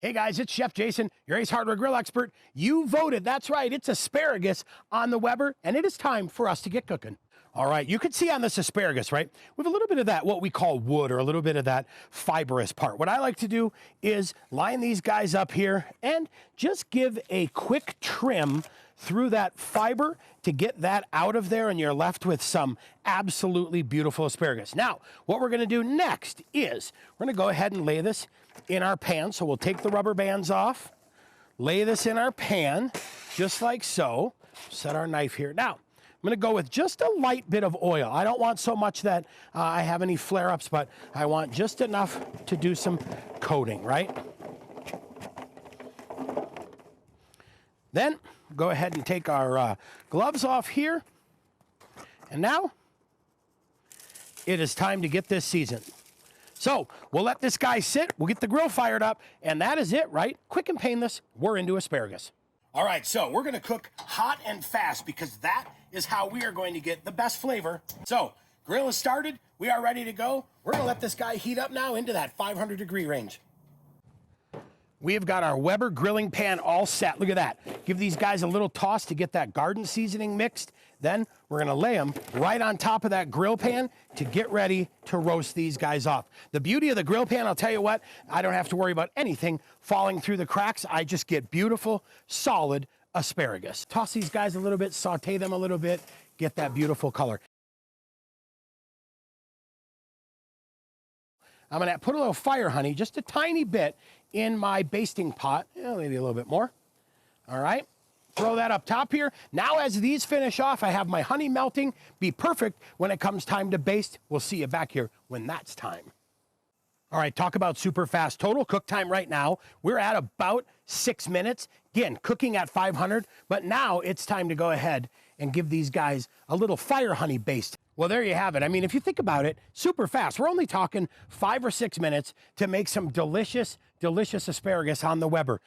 Hey guys, it's Chef Jason, your Ace Hardware Grill expert. You voted, that's right, it's asparagus on the Weber, and it is time for us to get cooking. All right, you can see on this asparagus, right, with a little bit of that, what we call wood, or a little bit of that fibrous part. What I like to do is line these guys up here and just give a quick trim through that fiber to get that out of there, and you're left with some absolutely beautiful asparagus. Now, what we're gonna do next is we're gonna go ahead and lay this in our pan. So we'll take the rubber bands off, lay this in our pan, just like so. Set our knife here. Now, I'm gonna go with just a light bit of oil. I don't want so much that I have any flare-ups, but I want just enough to do some coating, right? Then, go ahead and take our gloves off here. And now, it is time to get this seasoned. So we'll let this guy sit, we'll get the grill fired up, and that is it, right? Quick and painless, we're into asparagus. All right, so we're gonna cook hot and fast because that is how we are going to get the best flavor. So, grill is started, we are ready to go. We're gonna let this guy heat up now into that 500-degree range. We have got our Weber grilling pan all set. Look at that. Give these guys a little toss to get that garden seasoning mixed. Then we're gonna lay them right on top of that grill pan to get ready to roast these guys off. The beauty of the grill pan, I'll tell you what, I don't have to worry about anything falling through the cracks. I just get beautiful, solid asparagus. Toss these guys a little bit, saute them a little bit, get that beautiful color. I'm gonna put a little fire honey, just a tiny bit, in my basting pot. Maybe a little bit more. All right, throw that up top here. Now as these finish off, I have my honey melting. Be perfect when it comes time to baste. We'll see you back here when that's time. All right, talk about super fast. Total cook time right now, we're at about 6 minutes. Again, cooking at 500, but now it's time to go ahead and give these guys a little fire honey baste. Well, there you have it. I mean, if you think about it, super fast. We're only talking 5 or 6 minutes to make some delicious, delicious asparagus on the Weber.